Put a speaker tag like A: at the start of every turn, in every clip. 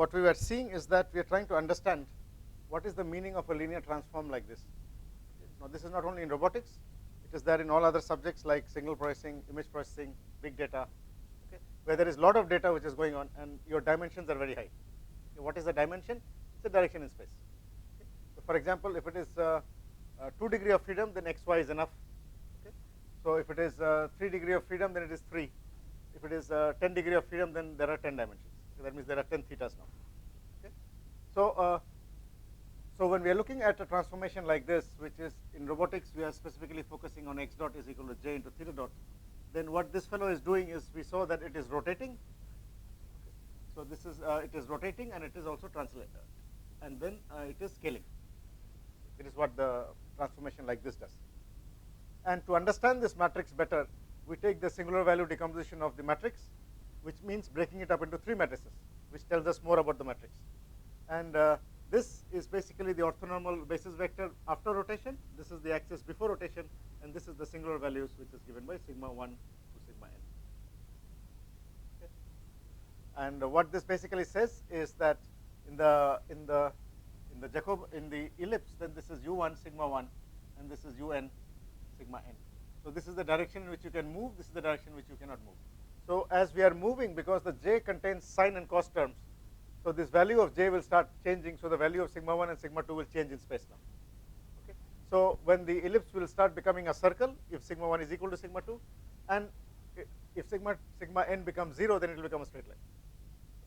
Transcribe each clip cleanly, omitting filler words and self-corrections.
A: what we were seeing is that we are trying to understand what is the meaning of a linear transform like this. Now, this is not only in robotics, it is there in all other subjects like signal processing, image processing, big data, okay, where there is a lot of data which is going on and your dimensions are very high. Okay, what is the dimension? It's a direction in space. Okay. So, for example, if it is 2 degree of freedom, then xy is enough. Okay. So, if it is 3 degree of freedom, then it is 3. If it is 10 degree of freedom, then there are 10 dimensions. Okay, that means there are 10 thetas now. Okay. So, so when we are looking at a transformation like this, which is in robotics, we are specifically focusing on x dot is equal to j into theta dot. Then what this fellow is doing is we saw that it is rotating. Okay. So this is it is rotating and it is also translated, and then it is scaling. It is what the transformation like this does. And to understand this matrix better, we take the singular value decomposition of the matrix, which means breaking it up into 3 matrices, which tells us more about the matrix. And this is basically the orthonormal basis vector after rotation. This is the axis before rotation, and this is the singular values, which is given by sigma 1 to sigma n. Okay. And what this basically says is that in the ellipse, then this is u1 sigma 1, and this is un sigma n. So this is the direction in which you can move. This is the direction in which you cannot move. So as we are moving, because the j contains sine and cos terms, so this value of j will start changing. So the value of sigma 1 and sigma 2 will change in space now. Okay. So when the ellipse will start becoming a circle, if sigma 1 is equal to sigma 2, and if sigma n becomes 0, then it will become a straight line.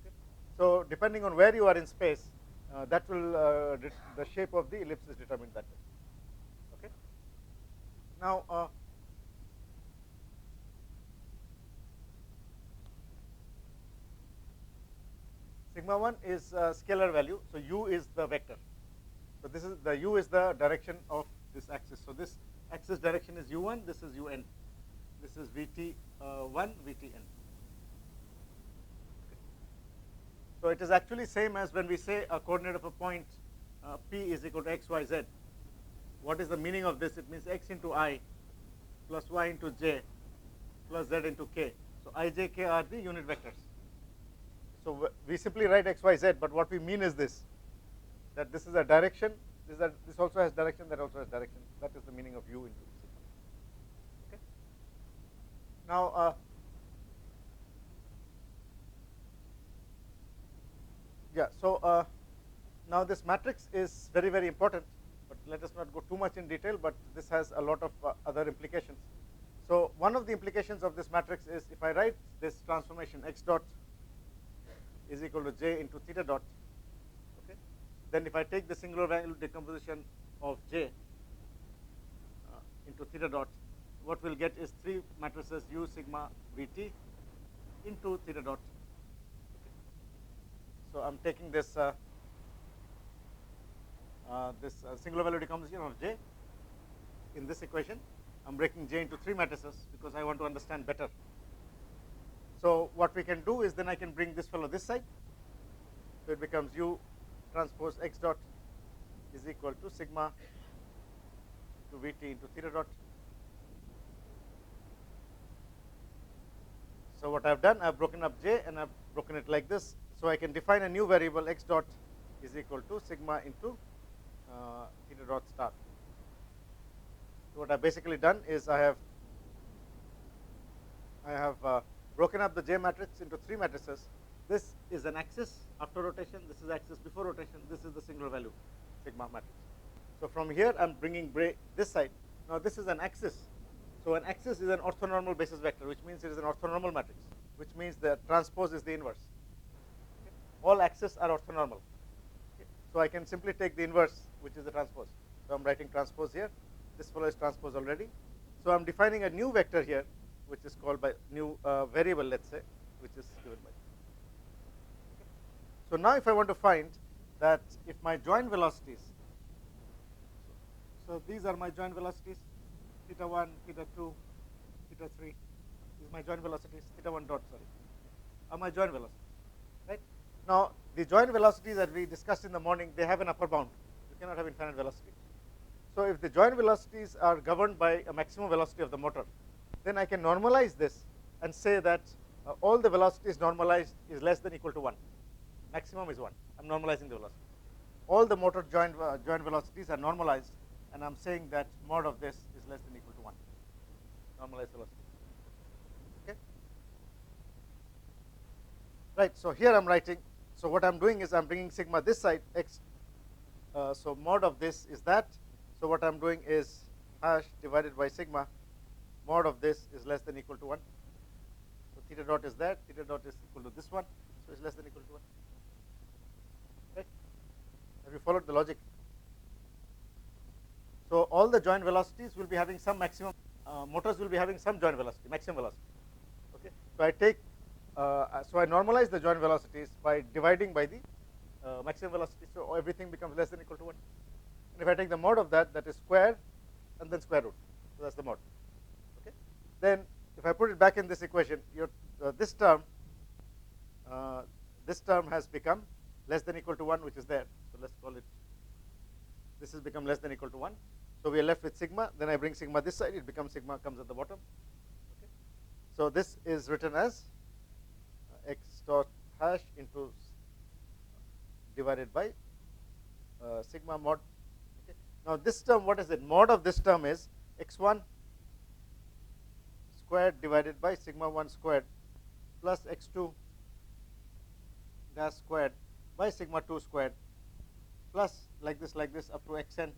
A: Okay. So depending on where you are in space, that will the shape of the ellipse is determined that way. Okay. Now. Sigma 1 is a scalar value, so u is the vector. So this is the u is the direction of this axis. So this axis direction is u1, this is un, this is vt1, vtn. Okay. So it is actually same as when we say a coordinate of a point p is equal to x, y, z. What is the meaning of this? It means x into I plus y into j plus z into k. So I, j, k are the unit vectors. So we simply write x, y, z, but what we mean is this, that this is a direction, this also has direction, that also has direction. That is the meaning of u into sigma. Okay. Now, yeah, so now this matrix is very, very important, but let us not go too much in detail, but this has a lot of other implications. So one of the implications of this matrix is if I write this transformation x dot is equal to j into theta dot, okay, then if I take the singular value decomposition of j into theta dot, what we'll get is 3 matrices u sigma vt into theta dot. Okay. So I'm taking this singular value decomposition of j in this equation. I'm breaking j into 3 matrices because I want to understand better. So what we can do is then I can bring this fellow this side. So it becomes u transpose x dot is equal to sigma to vt into theta dot. So what I've done, I've broken up j and I've broken it like this. So I can define a new variable x dot is equal to sigma into theta dot star. So what I've basically done is I have broken up the j matrix into 3 matrices. This is an axis after rotation, this is axis before rotation, this is the singular value sigma matrix. So from here I'm bringing this side. Now this is an axis. So an axis is an orthonormal basis vector, which means it is an orthonormal matrix, which means the transpose is the inverse. Okay. All axes are orthonormal. Okay. So I can simply take the inverse, which is the transpose. So I'm writing transpose here. This fellow is transpose already. So I'm defining a new vector here, which is called by new variable, let's say, which is given by. Okay. So now if I want to find that if my joint velocities, so these are my joint velocities, theta 1, theta 2, theta 3, these are my joint velocities, theta 1 dot, sorry, are my joint velocities, right? Now the joint velocities that we discussed in the morning, they have an upper bound. You cannot have infinite velocity. So if the joint velocities are governed by a maximum velocity of the motor, then I can normalize this and say that all the velocities normalized is less than equal to 1. maximum is 1. I'm normalizing the velocity. All the motor joint velocities are normalized, and I'm saying that mod of this is less than or equal to 1. Normalized velocity. Okay. Right. So here I'm writing. So what I'm doing is I'm bringing sigma this side x. So mod of this is that. So what I'm doing is hash divided by sigma. Mod of this is less than or equal to 1. So theta dot is that. Theta dot is equal to this one. So it's less than or equal to 1. Right? Have you followed the logic? So all the joint velocities will be having some maximum. Motors will be having some joint velocity, maximum velocity. Okay. So I take. So I normalize the joint velocities by dividing by the maximum velocity. So everything becomes less than or equal to 1. And if I take the mod of that, that is square and then square root. So that's the mod. Okay. Then if I put it back in this equation, this term has become less than or equal to 1, which is there. So let's call it. This has become less than or equal to 1. So we are left with sigma. Then I bring sigma this side. It becomes sigma comes at the bottom. Okay. So this is written as x dot hash into divided by sigma mod. Okay. Now this term, what is it? Mod of this term is x1 squared divided by sigma 1 squared plus x2 dash squared by sigma 2 squared plus like this up to xn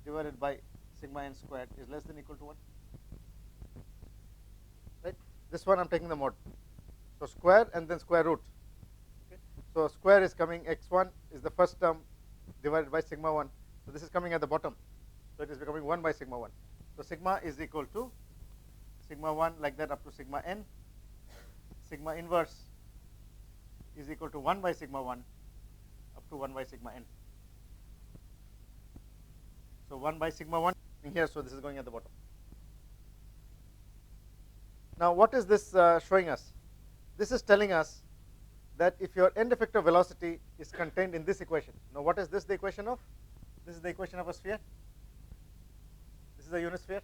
A: divided by sigma n squared is less than or equal to 1. Right? This one I'm taking the mod. So square and then square root. Okay. So square is coming, x1 is the first term divided by sigma 1. So this is coming at the bottom. So it is becoming 1 by sigma 1. So sigma is equal to sigma 1 like that up to sigma n. Sigma inverse is equal to 1 by sigma 1 up to 1 by sigma n. So 1 by sigma 1 here, so this is going at the bottom. Now what is this showing us? This is telling us that if your end effector velocity is contained in this equation. Now what is this the equation of? This is the equation of a sphere. This is a unit sphere.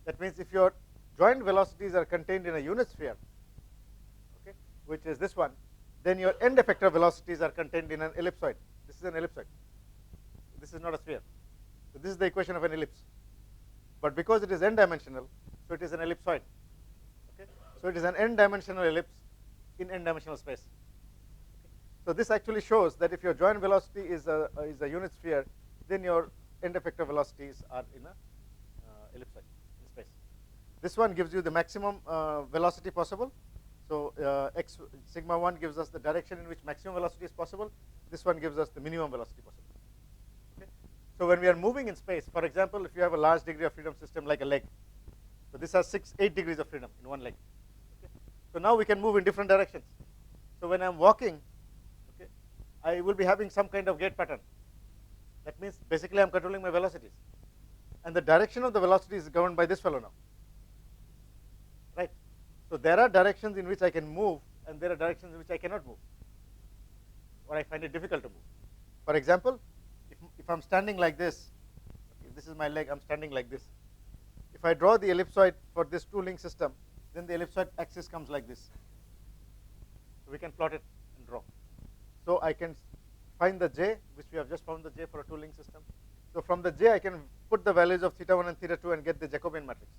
A: That means if your joint velocities are contained in a unit sphere, okay, which is this one, then your end effector velocities are contained in an ellipsoid. This is an ellipsoid. This is not a sphere. So this is the equation of an ellipse. But because it is n-dimensional, so it is an ellipsoid. Okay? So it is an n-dimensional ellipse in n-dimensional space. Okay? So this actually shows that if your joint velocity is a unit sphere, then your end effector velocities are in a ellipsoid in space. This one gives you the maximum velocity possible. So x sigma 1 gives us the direction in which maximum velocity is possible. This one gives us the minimum velocity possible. Okay? So when we are moving in space, for example, if you have a large degree of freedom system like a leg, so this has 8 degrees of freedom in one leg. Okay? So now we can move in different directions. So when I'm walking, okay, I will be having some kind of gait pattern. That means basically I'm controlling my velocities. And the direction of the velocity is governed by this fellow now. Right? So there are directions in which I can move, and there are directions in which I cannot move, or I find it difficult to move. For example, if I'm standing like this, okay, this is my leg, I'm standing like this. If I draw the ellipsoid for this two-link system, then the ellipsoid axis comes like this. So we can plot it and draw. So I can find the j, which we have just found the j for a two-link system. So from the j, I can put the values of theta 1 and theta 2 and get the Jacobian matrix.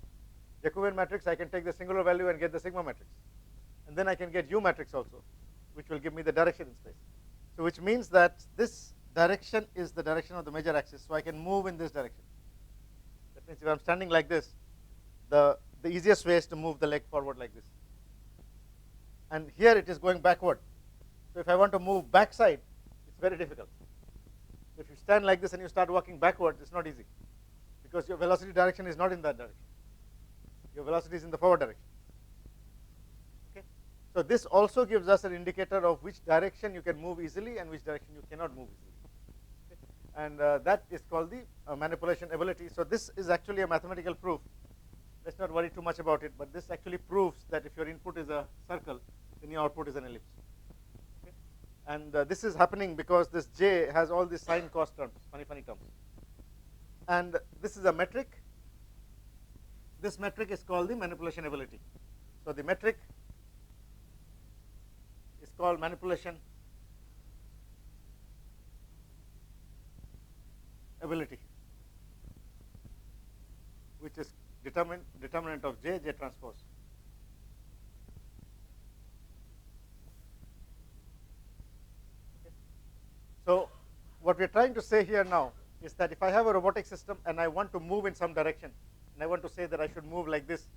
A: Jacobian matrix, I can take the singular value and get the sigma matrix. And then I can get U matrix also, which will give me the direction in space. So which means that this direction is the direction of the major axis, so I can move in this direction. That means if I'm standing like this, the easiest way is to move the leg forward like this. And here it is going backward. So if I want to move backside, it's very difficult. So if you stand like this and you start walking backward, it's not easy, because your velocity direction is not in that direction. Your velocity is in the forward direction. Okay? So this also gives us an indicator of which direction you can move easily and which direction you cannot move easily. Okay? And that is called the manipulation ability. So this is actually a mathematical proof. Let's not worry too much about it, but this actually proves that if your input is a circle, then your output is an ellipse. Okay? And this is happening because this j has all these sine cos terms, funny terms. And this is a metric. This metric is called the manipulation ability. So the metric is called manipulation ability, which is determinant of J transpose. Okay. So what we are trying to say here now is that if I have a robotic system and I want to move in some direction, and I want to say that I should move like this,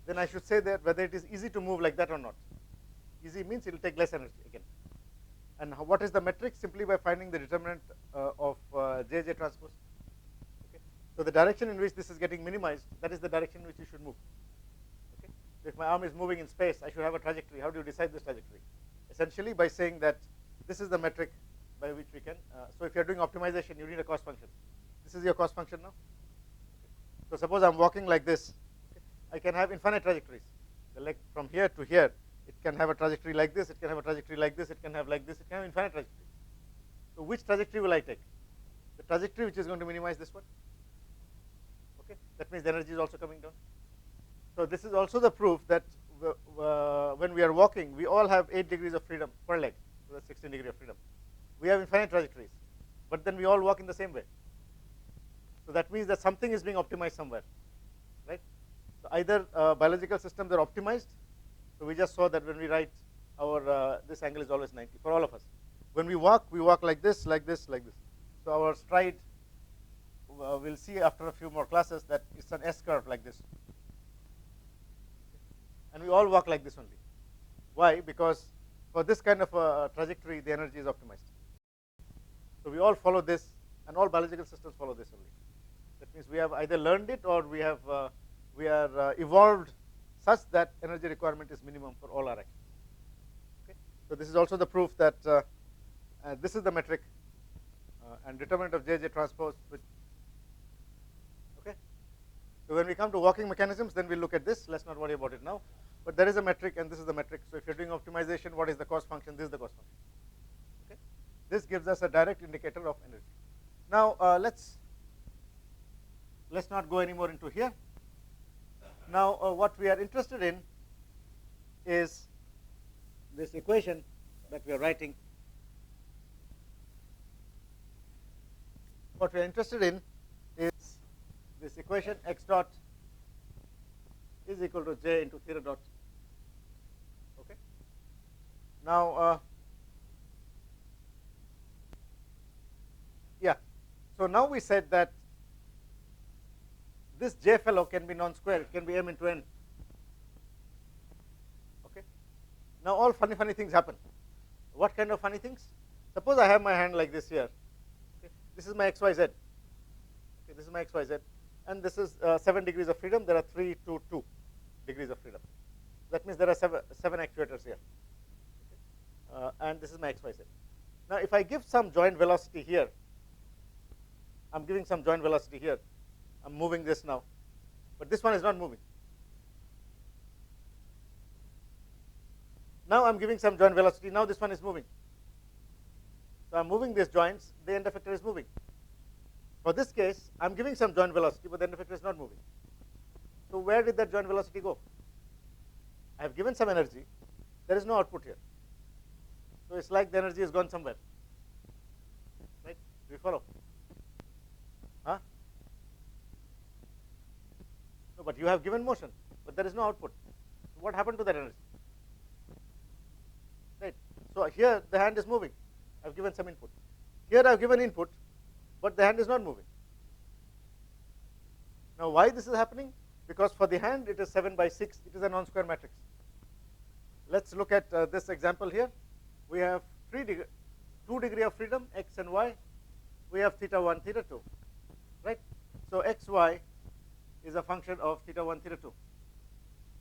A: then I should say that whether it is easy to move like that or not. Easy means it will take less energy again. And what is the metric? Simply by finding the determinant of J transpose. Okay. So the direction in which this is getting minimized, that is the direction in which you should move. Okay. So if my arm is moving in space, I should have a trajectory. How do you decide this trajectory? Essentially by saying that this is the metric by which we can. So if you are doing optimization, you need a cost function. This is your cost function now. Okay. So suppose I'm walking like this. Okay. I can have infinite trajectories. The leg from here to here, it can have a trajectory like this, it can have a trajectory like this, it can have like this, it can have infinite trajectories. So which trajectory will I take? The trajectory which is going to minimize this one. Okay. That means the energy is also coming down. So this is also the proof that when we are walking, we all have 8 degrees of freedom per leg. So that's 16 degrees of freedom. We have infinite trajectories, but then we all walk in the same way. So that means that something is being optimized somewhere, right? So either biological systems are optimized. So we just saw that when we write our this angle is always 90 for all of us. When we walk like this, like this, like this. So our stride, we'll see after a few more classes that it's an S curve like this. And we all walk like this only. Why? Because for this kind of a trajectory, the energy is optimized. So we all follow this, and all biological systems follow this only. That means we have either learned it or we have we are evolved such that energy requirement is minimum for all our actions. Okay. So this is also the proof that this is the metric and determinant of J transpose. Okay. So when we come to walking mechanisms, then we'll look at this. Let's not worry about it now. But there is a metric, and this is the metric. So if you're doing optimization, what is the cost function? This is the cost function. Okay. This gives us a direct indicator of energy. Now let's not go any more into here. Now what we are interested in is this equation that we are writing. What we are interested in is this equation x dot is equal to J into theta dot. Okay. Now yeah. So now we said that this J fellow can be non-square, it can be m into n. Okay. Now all funny things happen. What kind of funny things? Suppose I have my hand like this here. Okay. This is my XYZ. Okay. This is my XYZ, and this is 7 degrees of freedom. There are 3 to 2 degrees of freedom. That means there are seven actuators here. Okay. And this is my XYZ. Now if I give some joint velocity here, I'm giving some joint velocity here. I'm moving this now, but this one is not moving. Now I'm giving some joint velocity. Now this one is moving. So I'm moving these joints. The end effector is moving. For this case, I'm giving some joint velocity, but the end effector is not moving. So where did that joint velocity go? I have given some energy. There is no output here. So it's like the energy has gone somewhere. Right? Do you follow? Huh? No, but you have given motion, but there is no output. So what happened to that energy? Right. So here the hand is moving. I've given some input. Here I've given input, but the hand is not moving. Now why this is happening? Because for the hand it is 7 by 6. It is a non-square matrix. Let's look at this example here. We have 2 degree of freedom, x and y. We have theta 1, theta 2. Right. So x, y is a function of theta 1, theta 2.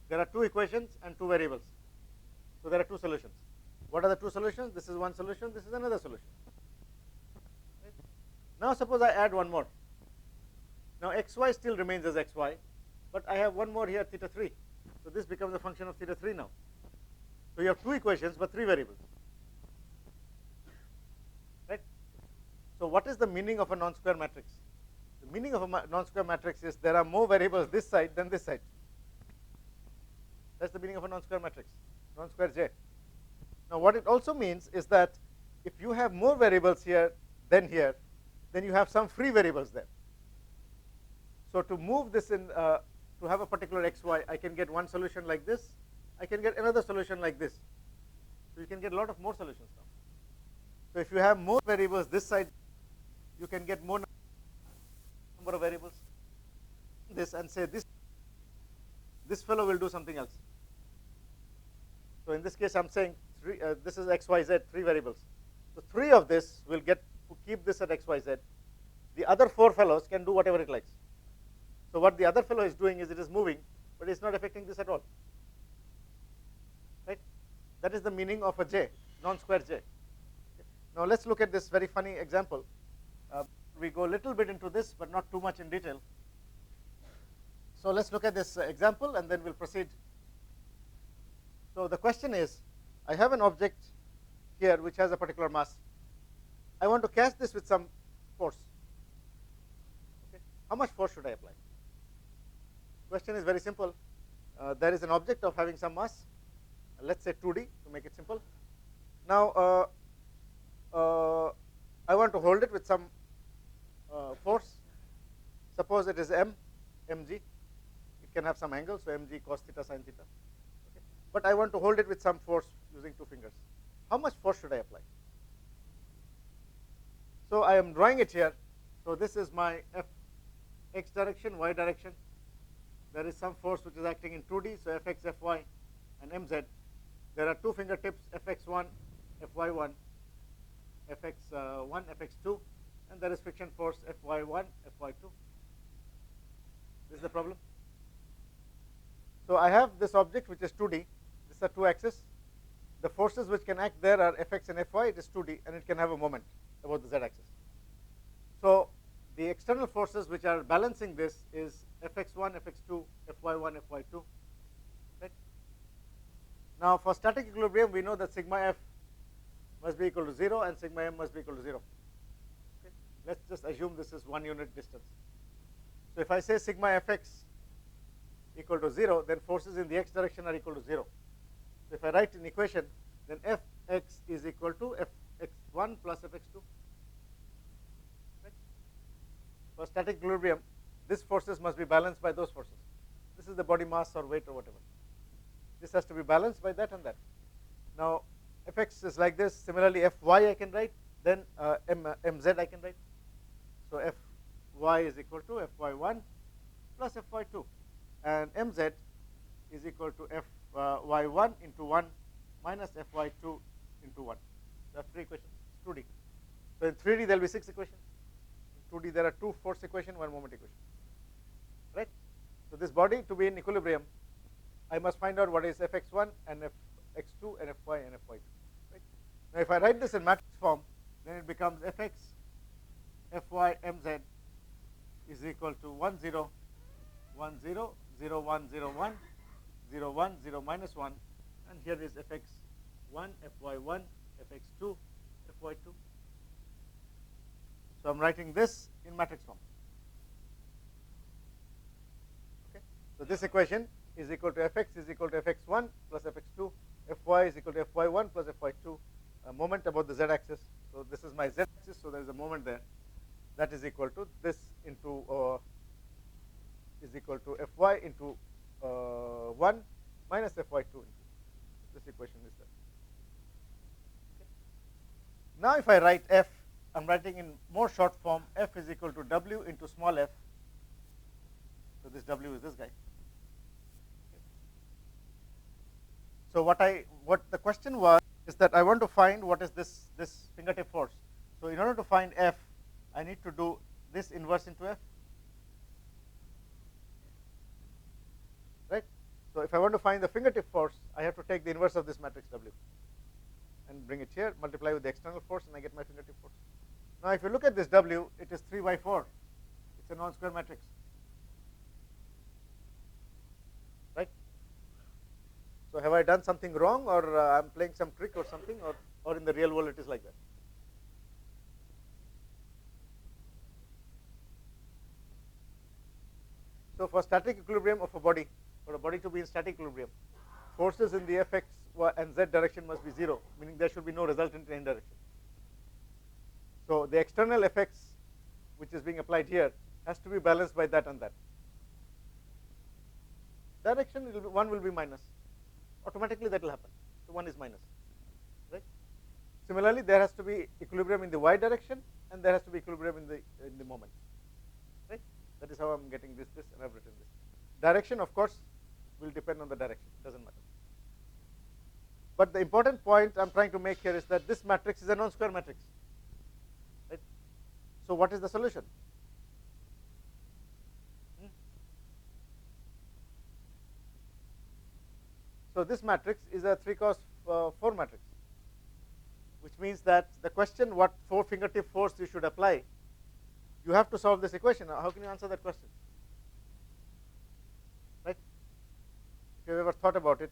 A: There are 2 equations and 2 variables. So there are 2 solutions. What are the 2 solutions? This is one solution, this is another solution. Right. Now suppose I add one more. Now xy still remains as xy, but I have one more here, theta 3. So this becomes a function of theta 3 now. So you have 2 equations but 3 variables. Right. So what is the meaning of a non-square matrix? The meaning of a non-square matrix is there are more variables this side than this side. That's the meaning of a non-square matrix, non-square J. Now, what it also means is that if you have more variables here, then you have some free variables there. So to move this in, to have a particular xy, I can get one solution like this. I can get another solution like this. So you can get a lot of more solutions now. So if you have more variables this side, you can get more number of variables. This and say this fellow will do something else. So in this case, I'm saying this is x, y, z, 3 variables. So 3 of this will keep this at x, y, z. The other 4 fellows can do whatever it likes. So what the other fellow is doing is it is moving, but it's not affecting this at all. Right? That is the meaning of a j, non-square j. Now let's look at this very funny example. We go a little bit into this, but not too much in detail. So let's look at this example, and then we'll proceed. So the question is, I have an object here which has a particular mass. I want to catch this with some force. Okay. How much force should I apply? Question is very simple. There is an object of having some mass. Let's say 2D to make it simple. Now I want to hold it with some force. Suppose it is mg. It can have some angle, so mg cos theta sin theta. Okay. But I want to hold it with some force using 2 fingers. How much force should I apply? So I am drawing it here. So this is my x direction, y direction. There is some force which is acting in 2D, so fx, fy, and mz. There are 2 fingertips, fx1, fy1, fx1, fx2, and there is friction force fy1, fy2. This is the problem. So I have this object which is 2D. These are 2 axes. The forces which can act there are fx and fy. It is 2D, and it can have a moment about the z-axis. So the external forces which are balancing this is fx1, fx2, fy1, fy2. Right? Now for static equilibrium, we know that sigma f must be equal to 0 and sigma m must be equal to 0. Okay? Let's just assume this is 1 unit distance. So if I say sigma fx equal to 0, then forces in the x direction are equal to 0. So if I write an equation, then fx is equal to fx1 plus fx2. Right? For static equilibrium, these forces must be balanced by those forces. This is the body mass or weight or whatever. This has to be balanced by that and that. Now fx is like this. Similarly, fy I can write. Then mz I can write. So fy is equal to fy1 plus fy2, and mz is equal to fy1 into 1 minus fy2 into 1. There are 3 equations. It's 2D. So in 3D there will be 6 equations. In 2D there are 2 force equation, 1 moment equation. Right? So this body to be in equilibrium, I must find out what is fx1 and fx2 and fy and fy2. Right? Now if I write this in matrix form, then it becomes fx, fy, mz is equal to 1 0 1 0 0 1 0 1 0 1 0 minus 1, and here is fx1, fy1, fx2, fy2. So I'm writing this in matrix form. Okay. So this equation is equal to fx is equal to fx1 plus fx2, fy is equal to fy1 plus fy2. A moment about the z-axis. So this is my z-axis. So there is a moment there. That is equal to this into is equal to fy into 1 minus fy2 into this equation is there. Okay. Now if I write f, I'm writing in more short form. F is equal to w into small f. So this w is this guy. Okay. So what the question was is that I want to find what is this fingertip force. So in order to find f, I need to do this inverse into f. Right? So if I want to find the fingertip force, I have to take the inverse of this matrix W and bring it here, multiply with the external force, and I get my fingertip force. Now if you look at this W, it is 3 by 4. It's a non-square matrix. Right? So have I done something wrong, or I'm playing some trick or something, or in the real world it is like that? So for static equilibrium of a body, for a body to be in static equilibrium, forces in the fx and z direction must be 0, meaning there should be no resultant in any direction. So the external effects which is being applied here has to be balanced by that and that. Direction one will be minus. Automatically that will happen. So one is minus. Right? Similarly, there has to be equilibrium in the y direction, and there has to be equilibrium in the moment. Right? That is how I'm getting this, and I've written this. Direction, of course, will depend on the direction. Doesn't matter. But the important point I'm trying to make here is that this matrix is a non-square matrix. Right? So what is the solution? So this matrix is a 3 cross 4 matrix, which means that the question what 4 fingertip force you should apply, you have to solve this equation. How can you answer that question? Right? If you've ever thought about it.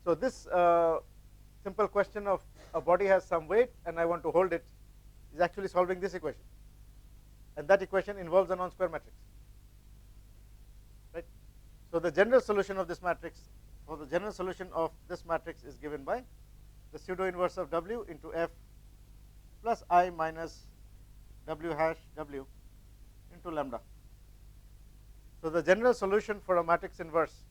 A: So this simple question of a body has some weight and I want to hold it is actually solving this equation. And that equation involves a non-square matrix. Right? So the general solution of this matrix, or the general solution of this matrix is given by the pseudo inverse of W into F plus I minus W hash W into lambda. So the general solution for a matrix inverse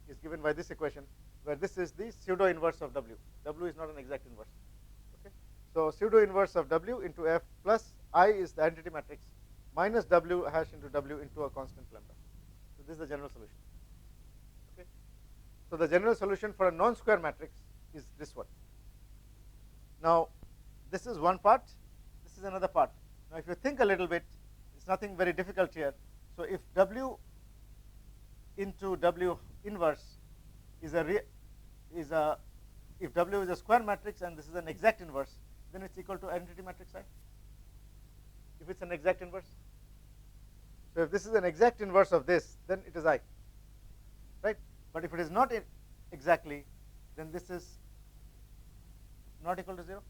A: is given by this equation, where this is the pseudo inverse of W. W is not an exact inverse. Okay? So pseudo inverse of W into F plus I is the identity matrix minus W hash into W into a constant lambda. So this is the general solution. Okay? So the general solution for a non-square matrix is this one. Now this is one part, this is another part. Now if you think a little bit, it's nothing very difficult here. So if W into W inverse is if W is a square matrix and this is an exact inverse, then it's equal to identity matrix I. If it's an exact inverse. So if this is an exact inverse of this, then it is I. Right? But if it is not exactly, then this is not equal to 0.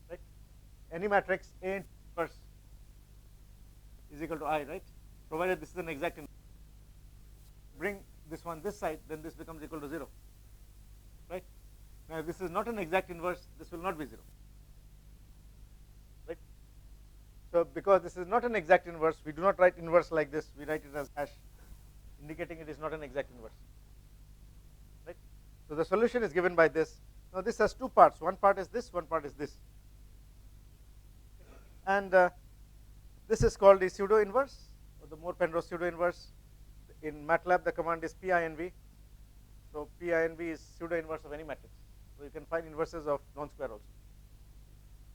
A: Right? Any matrix A inverse is equal to I, right? Provided this is an exact inverse. Bring this one this side, then this becomes equal to 0. Right? Now if this is not an exact inverse, this will not be 0. Right? So because this is not an exact inverse, we do not write inverse like this, we write it as hash, indicating it is not an exact inverse. Right? So the solution is given by this. Now this has two parts. One part is this, one part is this. And this is called the pseudo inverse, or the Moore-Penrose pseudo inverse. In MATLAB, the command is PINV. So PINV is pseudo inverse of any matrix. So you can find inverses of non-square also.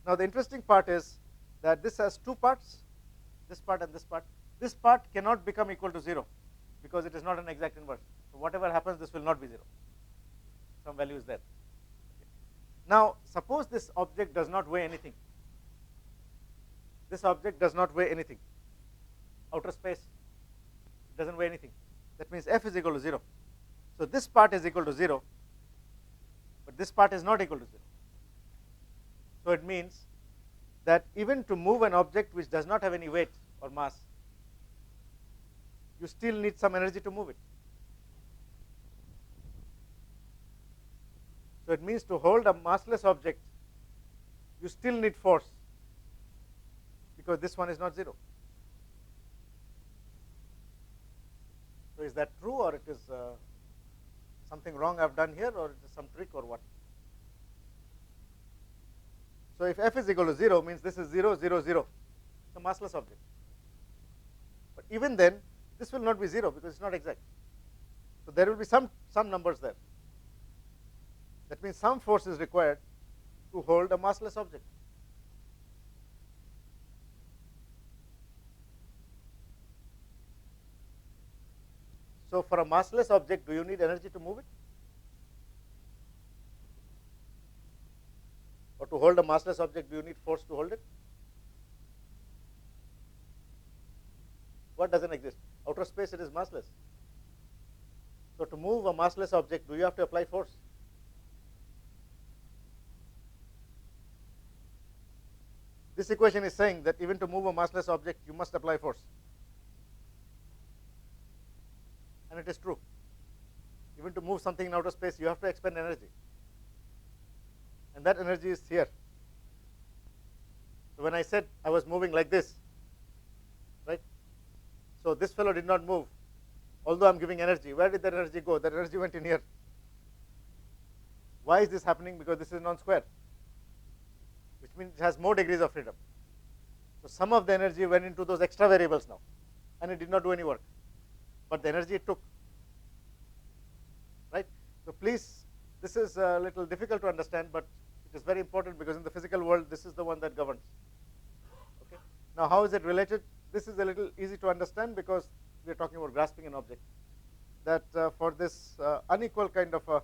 A: Now the interesting part is that this has two parts, this part and this part. This part cannot become equal to 0 because it is not an exact inverse. So whatever happens, this will not be 0. Some value is there. Okay. Now suppose this object does not weigh anything. This object does not weigh anything. Outer space doesn't weigh anything. That means F is equal to 0. So this part is equal to 0, but this part is not equal to 0. So it means that even to move an object which does not have any weight or mass, you still need some energy to move it. So it means to hold a massless object, you still need force, because this one is not 0. So is that true, or it is something wrong I've done here, or it is some trick, or what? So if F is equal to 0 means this is 0, 0, 0. It's a massless object. But even then, this will not be 0 because it's not exact. So there will be some numbers there. That means some force is required to hold a massless object. So for a massless object, do you need energy to move it? Or to hold a massless object, do you need force to hold it? What doesn't exist? Outer space, it is massless. So to move a massless object, do you have to apply force? This equation is saying that even to move a massless object, you must apply force. And it is true. Even to move something in outer space, you have to expend energy. And that energy is here. So when I said I was moving like this, right? So this fellow did not move, although I'm giving energy. Where did that energy go? That energy went in here. Why is this happening? Because this is non-square, which means it has more degrees of freedom. So some of the energy went into those extra variables now, and it did not do any work. But the energy it took, right? So please, this is a little difficult to understand, but it is very important because in the physical world, this is the one that governs. Okay. Now, how is it related? This is a little easy to understand because we are talking about grasping an object. That for this unequal kind of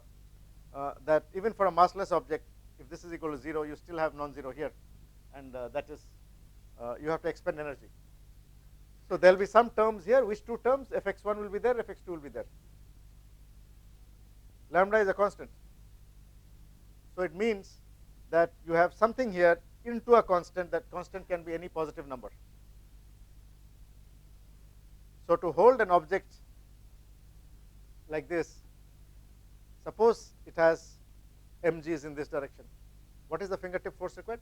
A: that even for a massless object, if this is equal to 0, you still have non-zero here, and that is you have to expend energy. So there will be some terms here. Which two terms? Fx1 will be there, Fx2 will be there. Lambda is a constant. So it means that you have something here into a constant. That constant can be any positive number. So to hold an object like this, suppose it has mg's in this direction. What is the fingertip force required?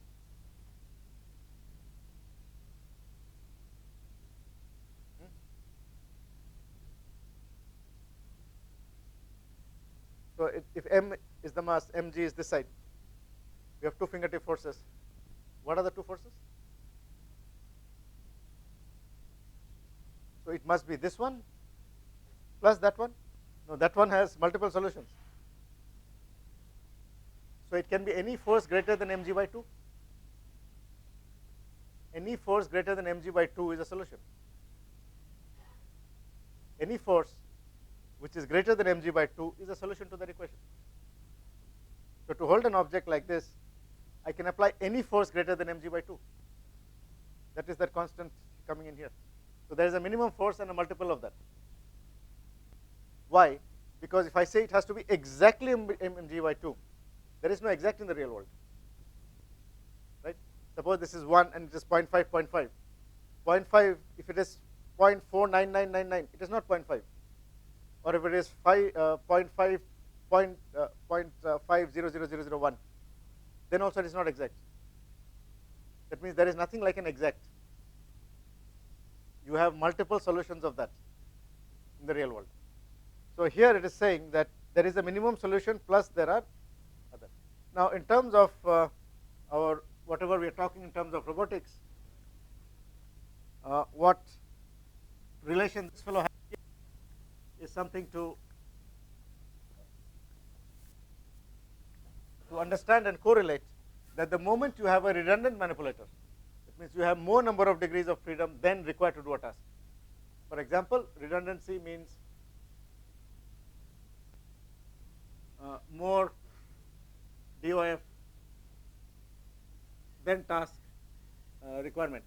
A: So if m is the mass, mg is this side. We have two fingertip forces. What are the two forces? So it must be this one plus that one. No, that one has multiple solutions. So it can be any force greater than mg by 2. Any force greater than mg by 2 is a solution. Any force which is greater than mg by 2 is a solution to that equation. So to hold an object like this, I can apply any force greater than mg by 2. That is that constant coming in here. So there is a minimum force and a multiple of that. Why? Because if I say it has to be exactly mg by 2, there is no exact in the real world. Right? Suppose this is 1 and it is 0.5, 0.5. 0.5, if it is 0.49999, it is not 0.5. Or if it is 0.5, 0.500001, then also it is not exact. That means there is nothing like an exact. You have multiple solutions of that in the real world. So here it is saying that there is a minimum solution plus there are other. Now in terms of our whatever we are talking in terms of robotics, what relation this fellow has is something to understand and correlate, that the moment you have a redundant manipulator, it means you have more number of degrees of freedom than required to do a task. For example, redundancy means more DOF than task requirement.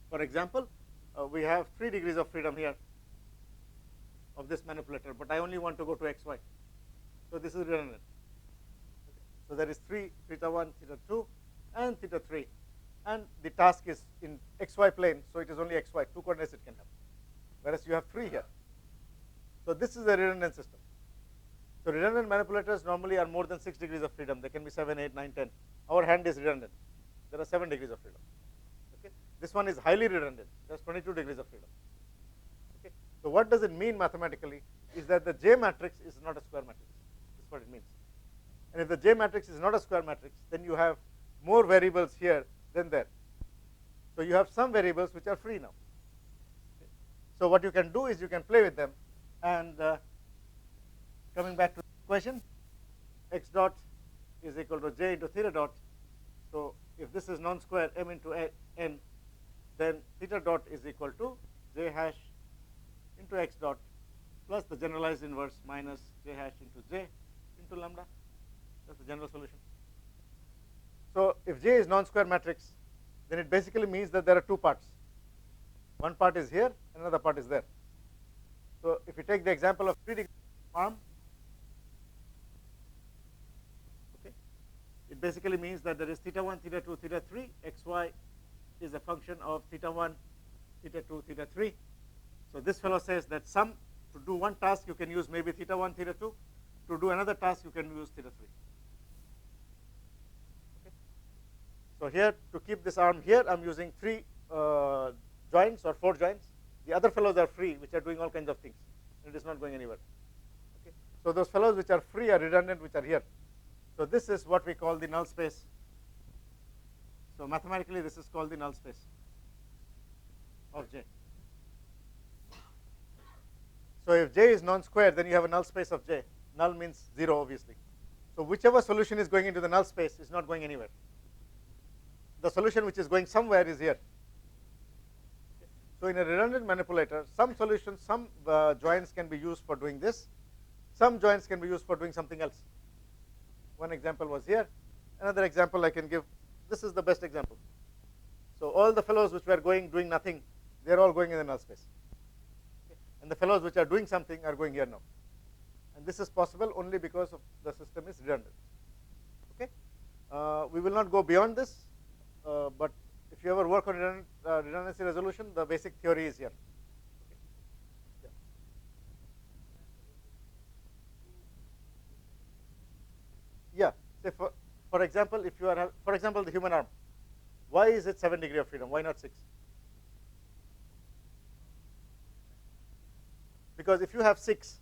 A: For example, we have 3 degrees of freedom here of this manipulator, but I only want to go to xy. So this is redundant. So there is 3, theta 1, theta 2, and theta 3. And the task is in xy plane, so it is only xy, 2 coordinates it can have. Whereas you have 3 here. So this is a redundant system. So redundant manipulators normally are more than 6 degrees of freedom. They can be 7, 8, 9, 10. Our hand is redundant. There are 7 degrees of freedom. Okay. This one is highly redundant. There's 22 degrees of freedom. Okay. So what does it mean mathematically is that the J matrix is not a square matrix. That's what it means. And if the J matrix is not a square matrix, then you have more variables here than there. So you have some variables which are free now. Okay. So what you can do is you can play with them. And coming back to the equation, x dot is equal to j into theta dot. So if this is non-square m into n, then theta dot is equal to j hash into x dot plus the generalized inverse minus j hash into j into lambda. That's the general solution. So if J is non-square matrix, then it basically means that there are 2 parts. One part is here, another part is there. So if you take the example of 3 degree arm, okay, it basically means that there is theta 1, theta 2, theta 3. Xy is a function of theta 1, theta 2, theta 3. So this fellow says that some To do one task, you can use maybe theta 1, theta 2. To do another task, you can use theta 3. Okay. So here, to keep this arm here, I'm using 3 joints or 4 joints. The other fellows are free, which are doing all kinds of things. It is not going anywhere. Okay. So those fellows which are free are redundant, which are here. So this is what we call the null space. So mathematically, this is called the null space of J. So if J is non-square, then you have a null space of J. Null means 0, obviously. So whichever solution is going into the null space is not going anywhere. The solution which is going somewhere is here. So in a redundant manipulator, some solutions, some joints can be used for doing this. Some joints can be used for doing something else. One example was here. Another example I can give, this is the best example. So all the fellows which were doing nothing, they are all going in the null space. Okay. And the fellows which are doing something are going here now. And this is possible only because of the system is redundant. Okay. We will not go beyond this, but if you ever work on redundancy resolution, the basic theory is here. Okay. Yeah. Say for example, if you are, for example, the human arm, why is it 7 degrees of freedom? Why not 6? Because if you have 6,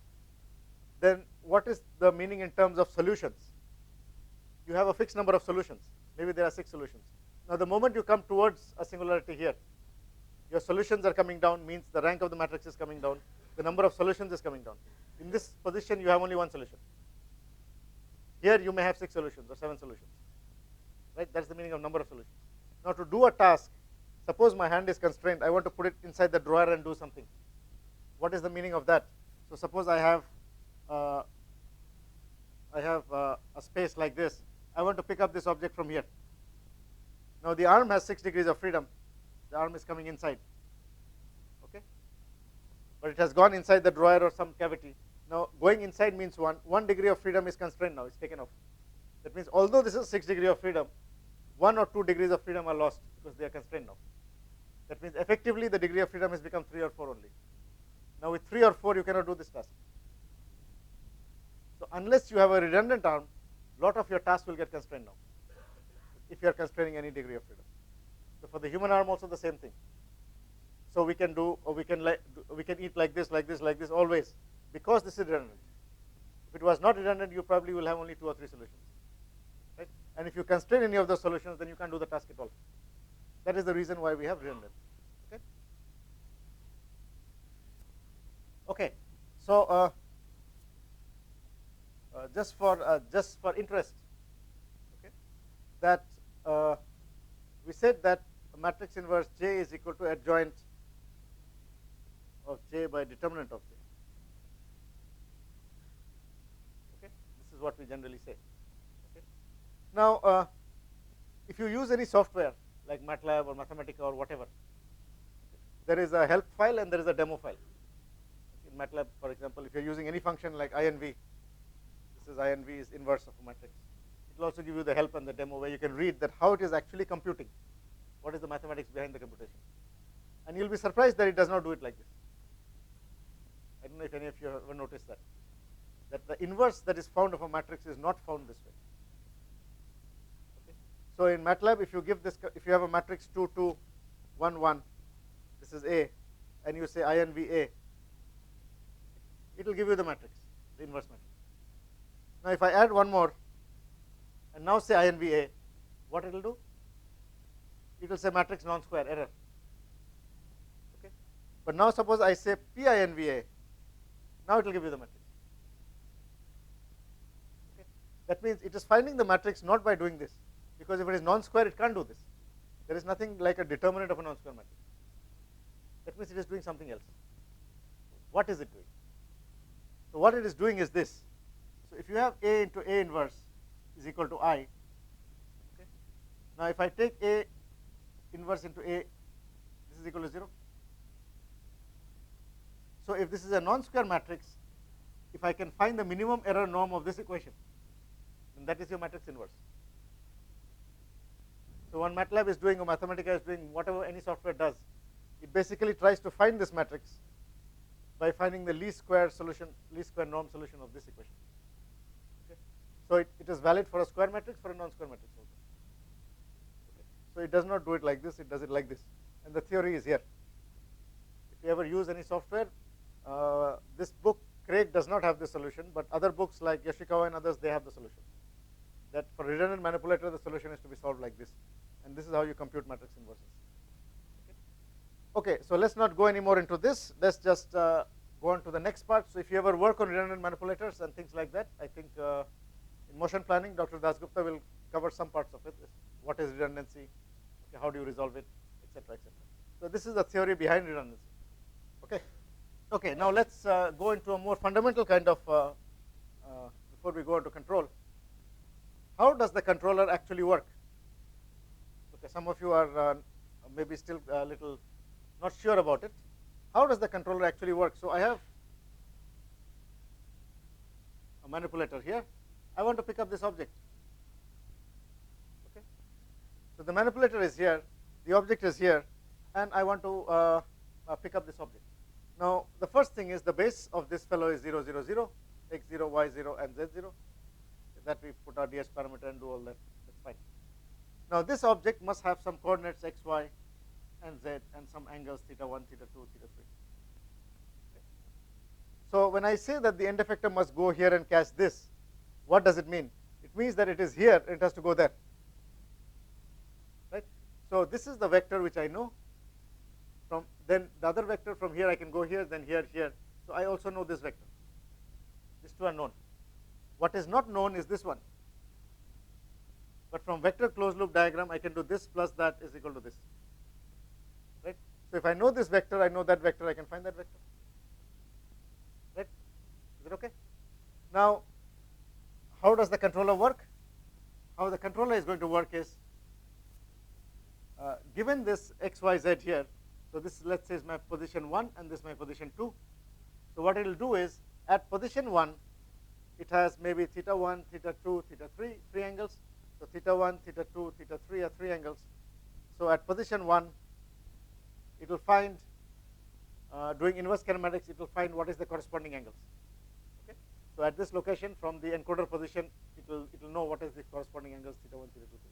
A: then what is the meaning in terms of solutions? You have a fixed number of solutions. Maybe there are 6 solutions. Now, the moment you come towards a singularity here, your solutions are coming down, means the rank of the matrix is coming down, the number of solutions is coming down. In this position, you have only one solution. Here, you may have 6 solutions or 7 solutions. Right? That's the meaning of number of solutions. Now, to do a task, suppose my hand is constrained, I want to put it inside the drawer and do something. What is the meaning of that? So, suppose I have a space like this. I want to pick up this object from here. Now, the arm has 6 degrees of freedom. The arm is coming inside. Okay? But it has gone inside the drawer or some cavity. Now, going inside means 1 degree of freedom is constrained now. It's taken off. That means although this is 6 degrees of freedom, 1 or 2 degrees of freedom are lost because they are constrained now. That means effectively the degree of freedom has become 3 or 4 only. Now, with 3 or 4, you cannot do this task. So, unless you have a redundant arm, a lot of your tasks will get constrained now, if you are constraining any degree of freedom. So, for the human arm also the same thing. So, we can do, or we can eat like this, like this, like this always, because this is redundant. If it was not redundant, you probably will have only 2 or 3 solutions. Right? And if you constrain any of those solutions, then you can't do the task at all. That is the reason why we have redundant. Okay. Okay. So, just for interest, okay, that we said that a matrix inverse J is equal to adjoint of J by determinant of J. Okay, this is what we generally say. Okay. Now, if you use any software like MATLAB or Mathematica or whatever, there is a help file and there is a demo file. In MATLAB, for example, if you're using any function like INV, this is INV is inverse of a matrix. It will also give you the help and the demo where you can read that how it is actually computing. What is the mathematics behind the computation? And you'll be surprised that it does not do it like this. I don't know if any of you have ever noticed that. That the inverse that is found of a matrix is not found this way. Okay. So in MATLAB, if you give this, if you have a matrix 2, 2, 1, 1, this is A, and you say INV A, it will give you the matrix, the inverse matrix. Now, if I add one more and now say INV A, what it will do? It will say matrix non-square error. Okay. But now suppose I say PINV A, now it will give you the matrix. Okay. That means it is finding the matrix not by doing this, because if it is non-square, it can't do this. There is nothing like a determinant of a non-square matrix. That means it is doing something else. What is it doing? So what it is doing is this. So if you have A into A inverse is equal to I, okay. Now if I take A inverse into A, this is equal to 0. So if this is a non-square matrix, if I can find the minimum error norm of this equation, then that is your matrix inverse. So when MATLAB is doing or Mathematica is doing, whatever any software does, it basically tries to find this matrix by finding the least square norm solution of this equation. Okay. So it is valid for a square matrix, for a non-square matrix also. Okay. So it does not do it like this, it does it like this. And the theory is here. If you ever use any software, this book, Craig, does not have this solution, but other books like Yoshikawa and others, they have the solution. That for redundant manipulator, the solution is to be solved like this. And this is how you compute matrix inverses. Okay, so let's not go any more into this. Let's just go on to the next part. So if you ever work on redundant manipulators and things like that, I think in motion planning, Dr. Dasgupta will cover some parts of it. What is redundancy? Okay, how do you resolve it, etc., etc. So this is the theory behind redundancy. Okay. Okay. Now let's go into a more fundamental kind of before we go into control. How does the controller actually work? Okay. Some of you are maybe still a little not sure about it. How does the controller actually work? So I have a manipulator here. I want to pick up this object. Okay. So the manipulator is here, the object is here, and I want to pick up this object. Now the first thing is the base of this fellow is 0, 0, 0, x0, y0, and z0. That we put our ds parameter and do all that. That's fine. Now this object must have some coordinates x, y, and z, and some angles theta 1, theta 2, theta 3. Okay. So when I say that the end effector must go here and catch this, what does it mean? It means that it is here, it has to go there. Right? So this is the vector which I know. From then the other vector from here I can go here, then here, here. So I also know this vector. These two are known. What is not known is this one. But from vector closed loop diagram, I can do this plus that is equal to this. Right? So if I know this vector, I know that vector, I can find that vector. Right? Is it okay? Now, how does the controller work? How the controller is going to work is, given this x, y, z here, so this let's say is my position 1 and this is my position 2. So what it will do is, at position 1, it has maybe theta 1, theta 2, theta 3, 3 angles. So theta 1, theta 2, theta 3 are 3 angles. So at position 1, it will find, doing inverse kinematics, it will find what is the corresponding angles. Okay. So at this location, from the encoder position, it will know what is the corresponding angles theta 1, theta 2, theta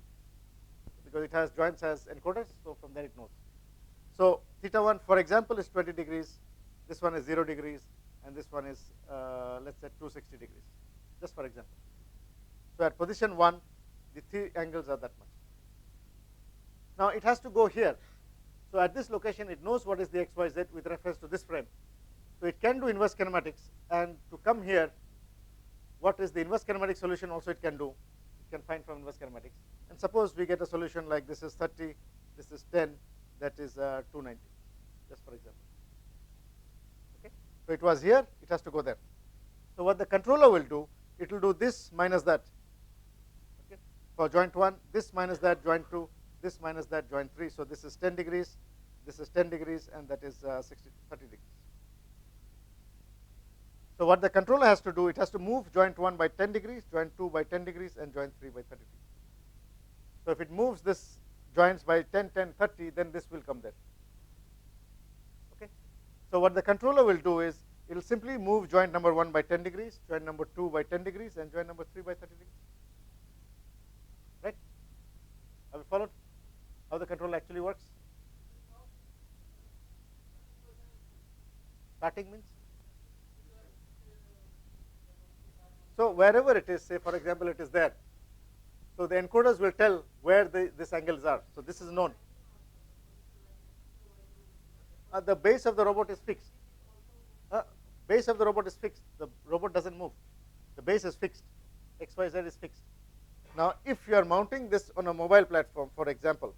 A: 3. Because it has joints as encoders, so from there it knows. So theta 1, for example, is 20 degrees. This one is 0 degrees, and this one is let's say 260 degrees, just for example. So at position 1, the 3 angles are that much. Now it has to go here. So at this location, it knows what is the x, y, z with reference to this frame. So it can do inverse kinematics, and to come here, what is the inverse kinematic solution also it can do. It can find from inverse kinematics. And suppose we get a solution like this is 30, this is 10, that is 290, just for example. Okay. So it was here, it has to go there. So what the controller will do, it will do this minus that. Okay. For joint 1, this minus that, joint 2, this minus that, joint 3. So this is 10 degrees, this is 10 degrees, and that is 30 degrees. So what the controller has to do, it has to move joint 1 by 10 degrees, joint 2 by 10 degrees, and joint 3 by 30 degrees. So if it moves this joints by 10, 10, 30, then this will come there. Okay. So what the controller will do is, it will simply move joint number 1 by 10 degrees, joint number 2 by 10 degrees, and joint number 3 by 30 degrees. Right? Have you followed how the controller actually works? Starting means? So wherever it is, say for example it is there. So the encoders will tell where these angles are. So this is known. The base of the robot is fixed. Base of the robot is fixed. The robot doesn't move. The base is fixed. X, Y, Z is fixed. Now if you are mounting this on a mobile platform, for example,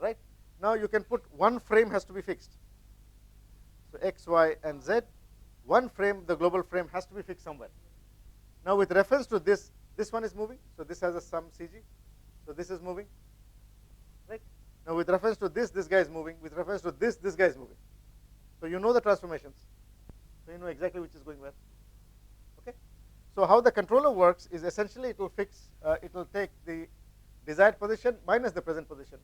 A: right? Now you can put one frame has to be fixed. So X, Y, and Z, one frame, the global frame has to be fixed somewhere. Now with reference to this, this one is moving. So this has a some CG. So this is moving. Right? Now with reference to this, this guy is moving. With reference to this, this guy is moving. So you know the transformations. So you know exactly which is going where. Okay. So how the controller works is essentially it will fix, it will take the desired position minus the present position,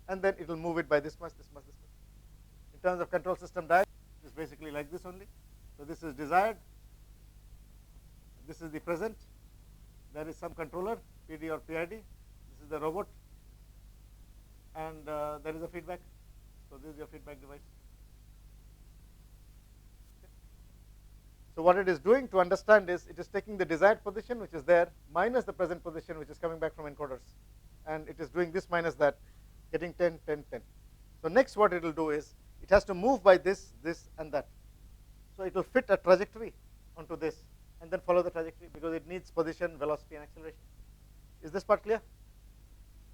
A: and then it will move it by this much, this much, this much. In terms of control system diagram, it is basically like this only. So this is desired, this is the present, there is some controller, PD or PID, this is the robot, and there is a feedback. So this is your feedback device. Okay. So what it is doing to understand is, it is taking the desired position which is there minus the present position which is coming back from encoders, and it is doing this minus that, getting 10, 10, 10. So next what it will do is, it has to move by this, this, and that. So it will fit a trajectory onto this and then follow the trajectory, because it needs position, velocity, and acceleration. Is this part clear?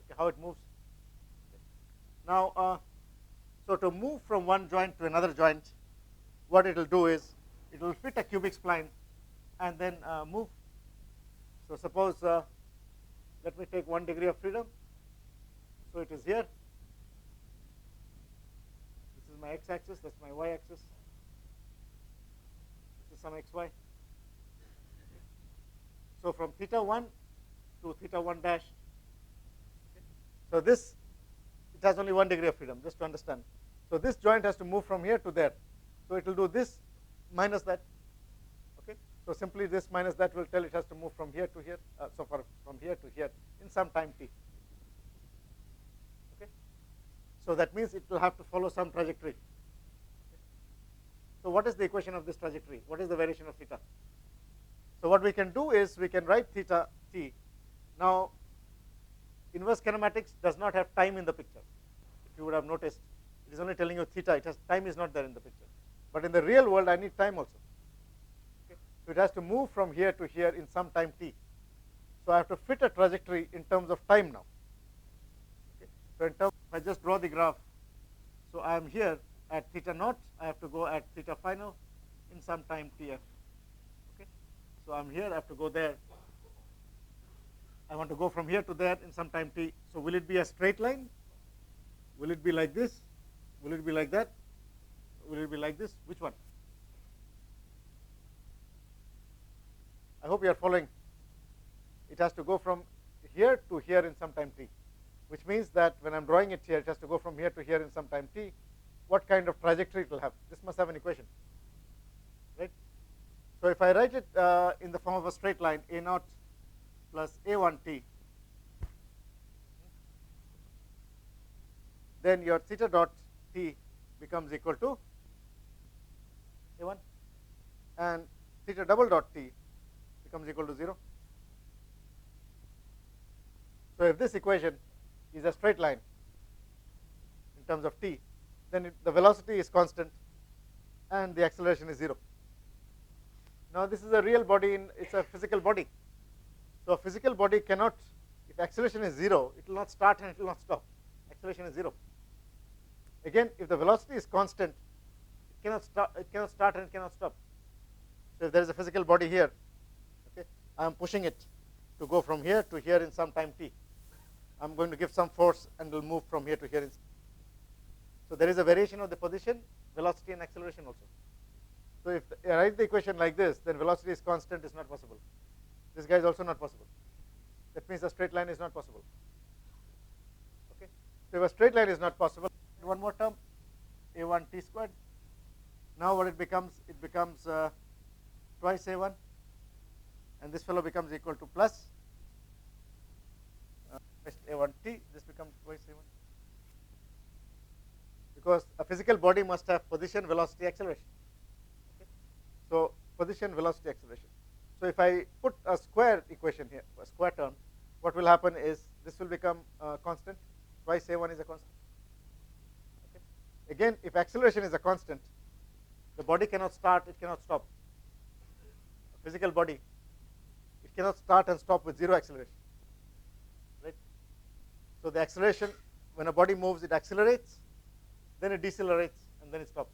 A: Okay, how it moves. Okay. Now, so to move from one joint to another joint, what it will do is, it will fit a cubic spline and then move. So suppose, let me take 1 degree of freedom. So it is here. This is my x-axis, that's my y-axis. This is some xy. So from theta 1 to theta 1 dash. Okay. So this, it has only 1 degree of freedom, just to understand. So this joint has to move from here to there. So it will do this minus that. Okay. So simply this minus that will tell it has to move from here to here. So from here to here in some time t. Okay. So that means it will have to follow some trajectory. Okay. So what is the equation of this trajectory? What is the variation of theta? So what we can do is, we can write theta t. Now, inverse kinematics does not have time in the picture. If you would have noticed, it is only telling you theta. It has time is not there in the picture. But in the real world, I need time also. Okay. So it has to move from here to here in some time t. So I have to fit a trajectory in terms of time now. Okay. So in terms, if I just draw the graph, so I am here at theta naught. I have to go at theta final in some time tf. So I'm here, I have to go there. I want to go from here to there in some time t. So will it be a straight line? Will it be like this? Will it be like that? Will it be like this? Which one? I hope you are following. It has to go from here to here in some time t, which means that when I'm drawing it here, it has to go from here to here in some time t. What kind of trajectory it will have? This must have an equation, right? So if I write it in the form of a straight line, a naught plus a1t, then your theta dot t becomes equal to a1, and theta double dot t becomes equal to 0. So if this equation is a straight line in terms of t, then the velocity is constant and the acceleration is 0. Now this is a real body, it's a physical body. So a physical body cannot, if acceleration is 0, it will not start and it will not stop. Acceleration is 0. Again, if the velocity is constant, it cannot start and it cannot stop. So if there is a physical body here, okay, I am pushing it to go from here to here in some time t. I'm going to give some force and it will move from here to here. So there is a variation of the position, velocity, and acceleration also. So if I write the equation like this, then velocity is constant is not possible. This guy is also not possible. That means a straight line is not possible. Okay. So if a straight line is not possible, one more term, a1 t squared. Now what it becomes twice a1, and this fellow becomes equal to plus a1 t. This becomes twice a1, because a physical body must have position, velocity, acceleration. So position, velocity, acceleration. So if I put a square equation here, a square term, what will happen is this will become constant. Twice a1 is a constant. Okay. Again, if acceleration is a constant, the body cannot start, it cannot stop. A physical body, it cannot start and stop with 0 acceleration. Right? So the acceleration, when a body moves, it accelerates, then it decelerates, and then it stops.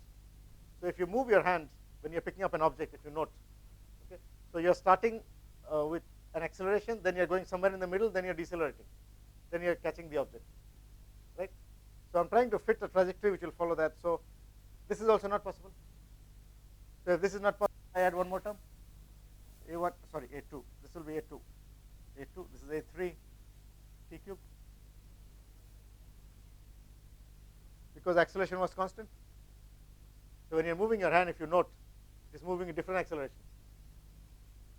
A: So if you move your hand when you're picking up an object, if you note, okay, so you're starting with an acceleration, then you're going somewhere in the middle, then you're decelerating, then you're catching the object, right? So I'm trying to fit a trajectory which will follow that. So this is also not possible. So if this is not possible, I add one more term, a1, sorry, a2. This will be a2. A2. This is a3 t cube, because acceleration was constant. So when you're moving your hand, if you note, it is moving in different accelerations.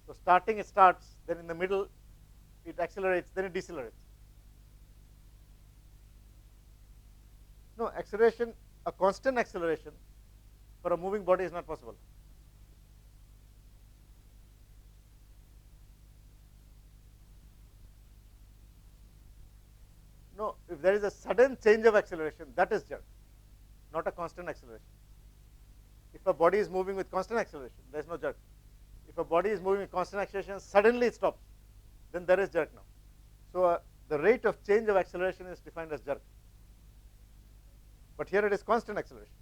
A: So starting, it starts, then in the middle, it accelerates, then it decelerates. No, acceleration, a constant acceleration for a moving body is not possible. No, if there is a sudden change of acceleration, that is jerk, not a constant acceleration. If a body is moving with constant acceleration, there is no jerk. If a body is moving with constant acceleration, suddenly it stops, then there is jerk now. So the rate of change of acceleration is defined as jerk. But here it is constant acceleration.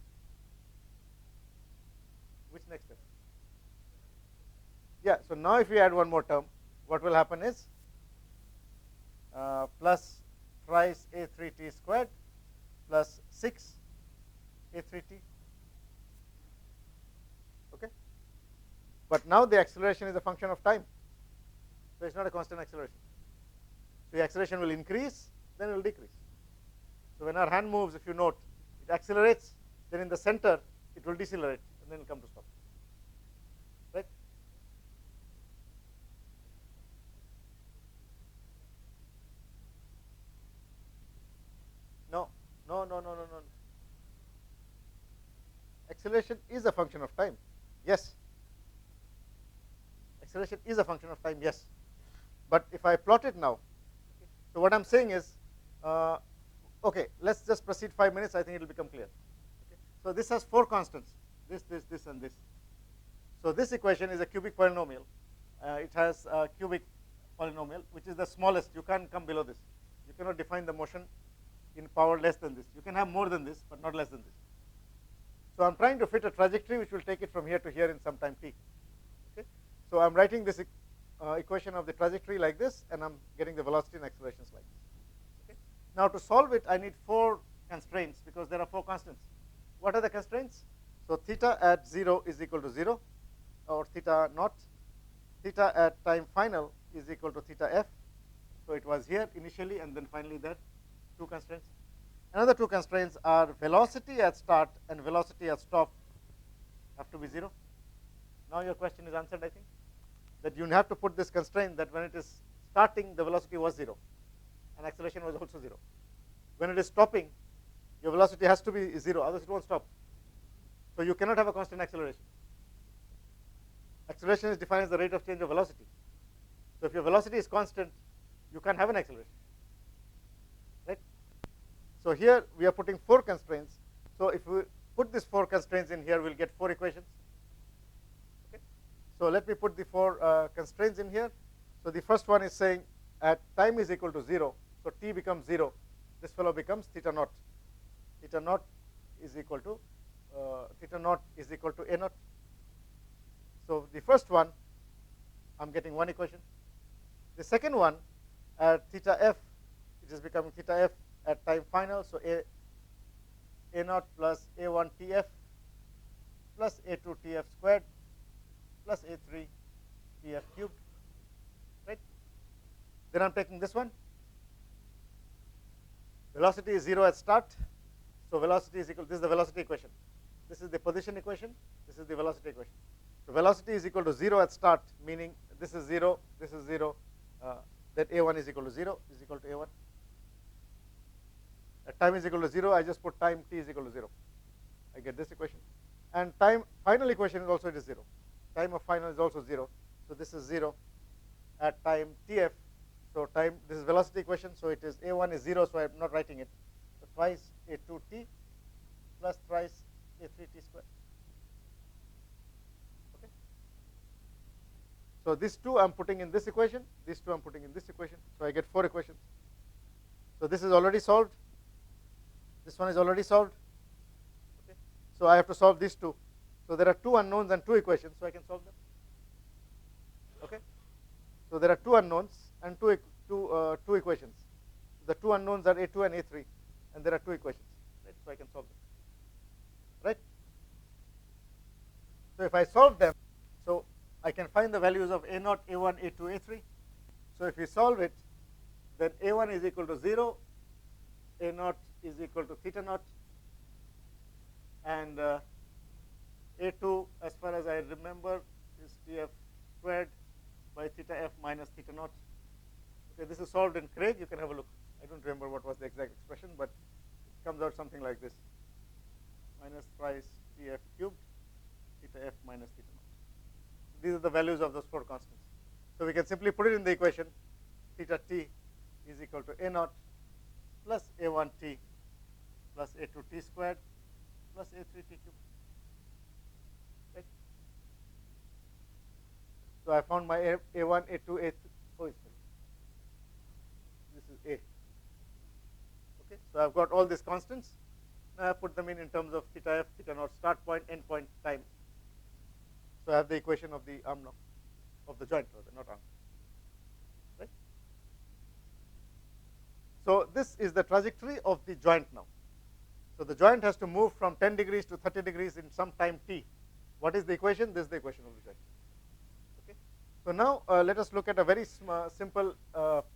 A: Which next step? Yeah, so now if we add one more term, what will happen is plus thrice a3t squared plus 6 a3t. Okay. But now the acceleration is a function of time. So it's not a constant acceleration. So the acceleration will increase, then it will decrease. So when our hand moves, if you note, it accelerates, then in the center it will decelerate, and then it will come to stop. Right? No. Acceleration is a function of time. Yes. Acceleration is a function of time. Yes. But if I plot it now, so what I'm saying is, okay, let's just proceed 5 minutes. I think it will become clear. Okay. So this has 4 constants: this, and this. So this equation is a cubic polynomial. It has a cubic polynomial, which is the smallest. You can't come below this. You cannot define the motion in power less than this. You can have more than this, but not less than this. So I'm trying to fit a trajectory which will take it from here to here in some time t. Okay. So I'm writing this equation of the trajectory like this, and I'm getting the velocity and accelerations like this. Okay. Now to solve it, I need 4 constraints because there are 4 constants. What are the constraints? So theta at 0 is equal to 0, or theta naught. Theta at time final is equal to theta f. So it was here initially, and then finally there. 2 constraints. Another 2 constraints are velocity at start and velocity at stop have to be 0. Now your question is answered, I think, that you have to put this constraint that when it is starting, the velocity was 0 and acceleration was also 0. When it is stopping, your velocity has to be 0, otherwise it won't stop. So you cannot have a constant acceleration. Acceleration is defined as the rate of change of velocity. So if your velocity is constant, you can't have an acceleration. Right? So here we are putting 4 constraints. So if we put these 4 constraints in here, we'll get 4 equations. Okay. So let me put the 4 constraints in here. So the first one is saying at time is equal to 0, so t becomes 0. This fellow becomes theta naught. Theta naught is equal to a naught. So the first one, I'm getting 1 equation. The second one, at theta f, it is becoming theta f at time final. So a naught plus a1 tf plus a2 tf squared plus a3 tf cubed. Right? Then I'm taking this one. Velocity is 0 at start. So velocity is equal, this is the velocity equation. This is the position equation. This is the velocity equation. So velocity is equal to 0 at start, meaning this is 0, that a1 is equal to 0 is equal to a1. At time is equal to 0, I just put time t is equal to 0. I get this equation. And time final equation is also it is 0. Time of final is also 0. So this is 0 at time tf. So time, this is velocity equation, so it is a1 is 0, so I'm not writing it. So twice a2t plus thrice a3t squared. Okay. So these 2 I'm putting in this equation, these 2 I'm putting in this equation. So I get 4 equations. So this is already solved. This one is already solved. Okay. So I have to solve these 2. So there are 2 unknowns and 2 equations, so I can solve them. Okay. So there are 2 unknowns and 2 equations. The 2 unknowns are a2 and a3, and there are 2 equations. Right? So I can solve them. Right? So if I solve them, so I can find the values of a0, a1, a2, a3. So if we solve it, then a1 is equal to 0, a0 is equal to theta naught, and A2, as far as I remember, is Tf squared by theta f minus theta naught. Okay, this is solved in Craig. You can have a look. I don't remember what was the exact expression, but it comes out something like this: minus thrice Tf cubed theta f minus theta naught. These are the values of those four constants. So we can simply put it in the equation: theta t is equal to a naught plus a1 t plus a2 t squared plus a3 t cubed. Right? So I found my a1, a2, a3. Oh, it's this is a. Okay, so I've got all these constants. Now I put them in terms of theta f, theta naught, start point, end point, time. So I have the equation of the arm now, of the joint rather, not arm. Right? So this is the trajectory of the joint now. So the joint has to move from 10 degrees to 30 degrees in some time t. What is the equation? This is the equation of the joint. Okay. So now let us look at a very simple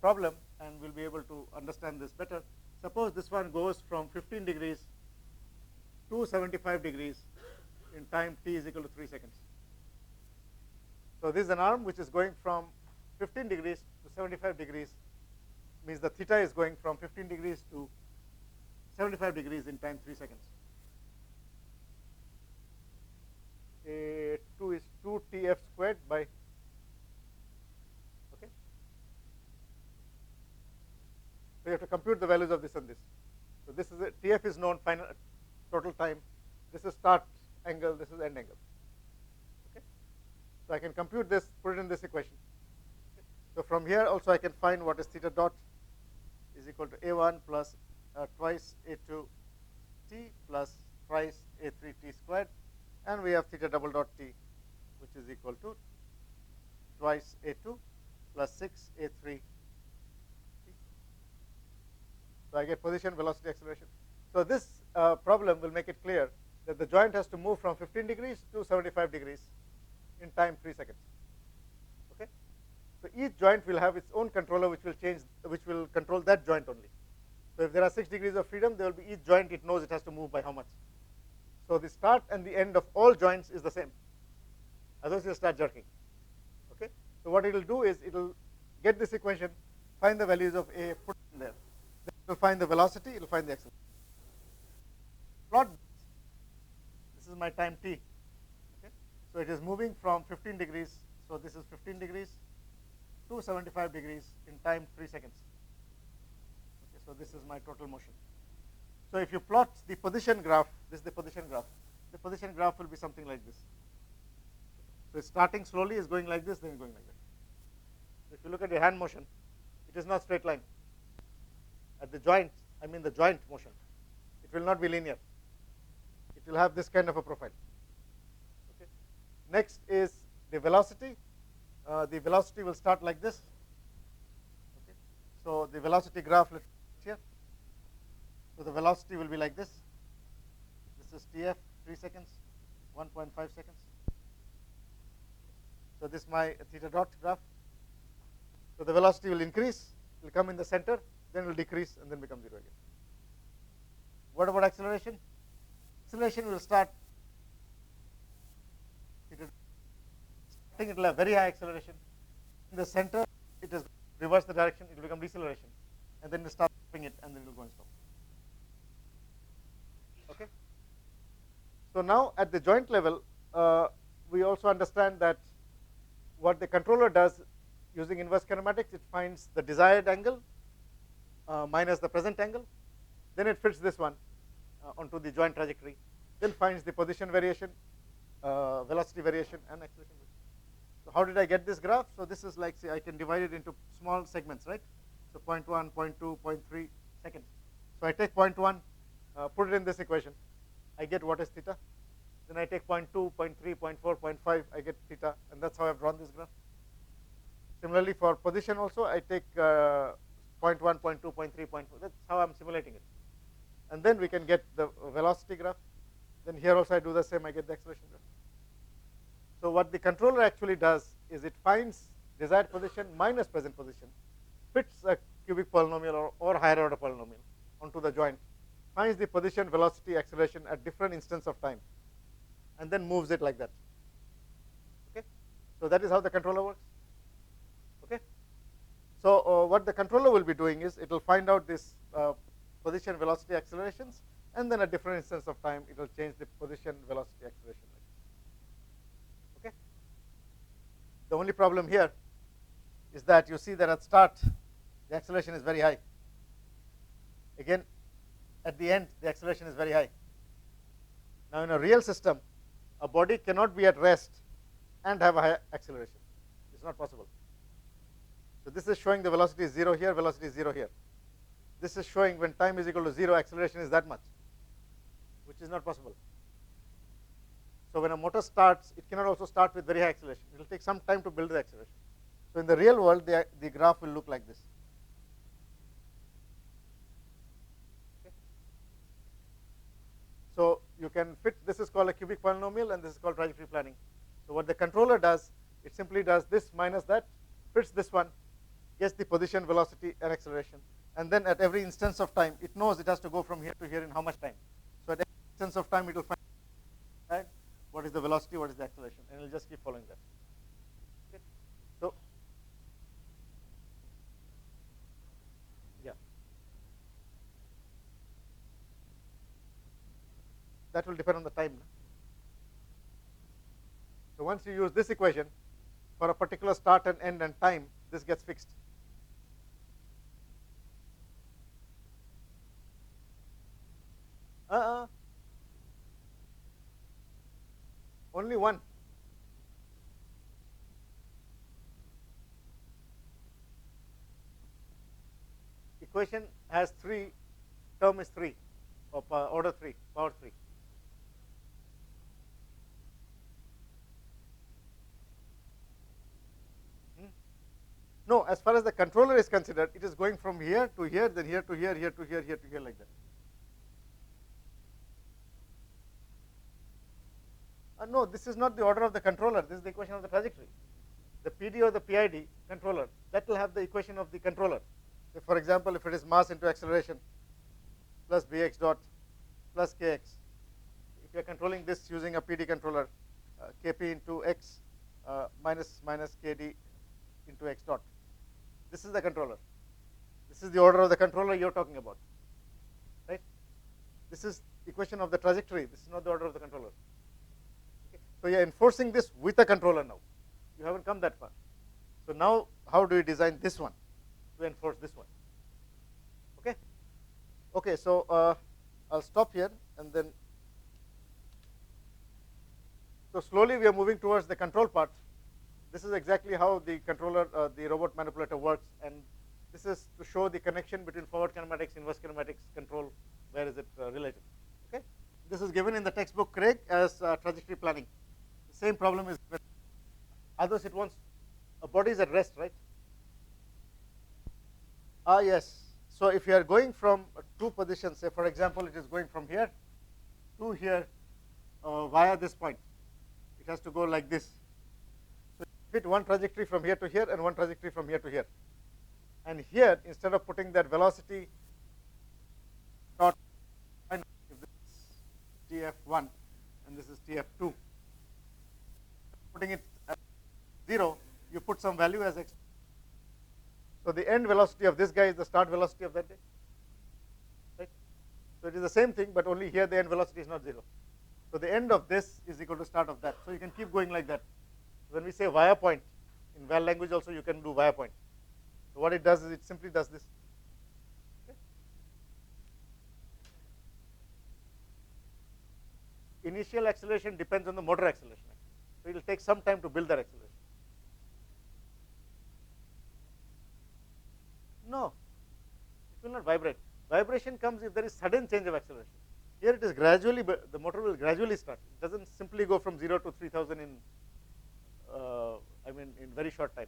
A: problem, and we'll be able to understand this better. Suppose this one goes from 15 degrees to 75 degrees in time t is equal to 3 seconds. So this is an arm which is going from 15 degrees to 75 degrees, means the theta is going from 15 degrees to 75 degrees in time 3 seconds. A2 is 2 Tf squared by, okay. So you have to compute the values of this and this. So this is it. Tf is known, final total time. This is start angle, this is end angle. Okay. So I can compute this, put it in this equation. Okay. So from here also I can find what is theta dot is equal to a1 plus twice a2 t plus thrice a3 t squared, and we have theta double dot t, which is equal to twice a2 plus 6 a3 t. So I get position, velocity, acceleration. So this problem will make it clear that the joint has to move from 15 degrees to 75 degrees in time 3 seconds. Okay. So each joint will have its own controller, which will control that joint only. So if there are 6 degrees of freedom, there will be each joint, it knows it has to move by how much. So the start and the end of all joints is the same. Otherwise, it will start jerking. Okay. So what it will do is it will get this equation, find the values of a, put it in there. Then it will find the velocity, it will find the acceleration. Plot. This is my time t. Okay. So it is moving from 15 degrees. So this is 15 degrees to 75 degrees in time 3 seconds. So this is my total motion. So if you plot the position graph, this is the position graph. The position graph will be something like this. So it's starting slowly, is going like this, then going like that. If you look at the hand motion, it is not straight line. At the joint, I mean the joint motion, it will not be linear. It will have this kind of a profile. Okay. Next is the velocity. The velocity will start like this. Okay. So the velocity graph here. So the velocity will be like this. This is Tf 3 seconds, 1.5 seconds. So this is my theta dot graph. So the velocity will increase, will come in the center, then will decrease and then become 0 again. What about acceleration? Acceleration will start. I think it will have very high acceleration. In the center, it is reverse the direction, it will become deceleration. And then it will start stopping it, and then it will go and stop. Okay. So now at the joint level, we also understand that what the controller does using inverse kinematics, it finds the desired angle minus the present angle. Then it fits this one onto the joint trajectory. Then finds the position variation, velocity variation, and acceleration variation. So how did I get this graph? So this is like, say, I can divide it into small segments, right? So 0.1, 0.2, 0.3 seconds. So I take 0.1, put it in this equation. I get what is theta. Then I take 0.2, 0.3, 0.4, 0.5, I get theta, and that's how I've drawn this graph. Similarly, for position also, I take 0.1, 0.2, 0.3, 0.4. That's how I'm simulating it. And then we can get the velocity graph. Then here also I do the same, I get the acceleration graph. So what the controller actually does is it finds desired position minus present position, fits a cubic polynomial or higher order polynomial onto the joint, finds the position, velocity, acceleration at different instants of time. and then moves it like that. Okay, so that is how the controller works. Okay, so what the controller will be doing is it will find out this position, velocity, accelerations, and then at different instance of time it will change the position, velocity, acceleration. Okay, the only problem here is that you see that at start the acceleration is very high. Again, at the end the acceleration is very high. Now in a real system, a body cannot be at rest and have a high acceleration. It's not possible. So this is showing the velocity is 0 here, velocity is 0 here. This is showing when time is equal to 0, acceleration is that much, which is not possible. So when a motor starts, it cannot also start with very high acceleration. It will take some time to build the acceleration. So in the real world, the graph will look like this. Okay. So you can fit, this is called a cubic polynomial and this is called trajectory planning. So what the controller does, it simply does this minus that, fits this one, gets the position, velocity, and acceleration. And then at every instance of time, it knows it has to go from here to here in how much time. So at every instance of time, it will find out what is the velocity, what is the acceleration, and it will just keep following that. Okay. So, yeah. That will depend on the time. So once you use this equation for a particular start and end and time, this gets fixed. Only one. Equation has 3, term is 3, of order 3, power 3. No, as far as the controller is considered, it is going from here to here, then here to here, here to here, here to here, like that. No, this is not the order of the controller. This is the equation of the trajectory. The PD or the PID controller, that will have the equation of the controller. So for example, if it is mass into acceleration plus Bx dot plus Kx, if you are controlling this using a PD controller, Kp into x minus Kd into x dot. This is the controller. This is the order of the controller you're talking about, right? This is equation of the trajectory. This is not the order of the controller. Okay. So you're enforcing this with a controller now. You haven't come that far. So now, how do you design this one to enforce this one? Okay. Okay. So I'll stop here and then. So slowly we are moving towards the control part. This is exactly how the controller, the robot manipulator works, and this is to show the connection between forward kinematics, inverse kinematics, control, where is it related. Okay, this is given in the textbook Craig as trajectory planning. The same problem is given. Others it wants a body is at rest, right? Yes. So if you are going from two positions, say for example, it is going from here to here via this point. It has to go like this. Fit one trajectory from here to here and one trajectory from here to here. And here, instead of putting that velocity dot, if this is Tf1 and this is Tf2, putting it at 0, you put some value as x. So the end velocity of this guy is the start velocity of that day. Right? So it is the same thing, but only here the end velocity is not 0. So the end of this is equal to start of that. So you can keep going like that. When we say via point, in val language also you can do via point. So what it does is it simply does this. Okay. Initial acceleration depends on the motor acceleration. So it will take some time to build that acceleration. No, it will not vibrate. Vibration comes if there is sudden change of acceleration. Here it is gradually, the motor will gradually start. It doesn't simply go from 0 to 3000 in, in very short time.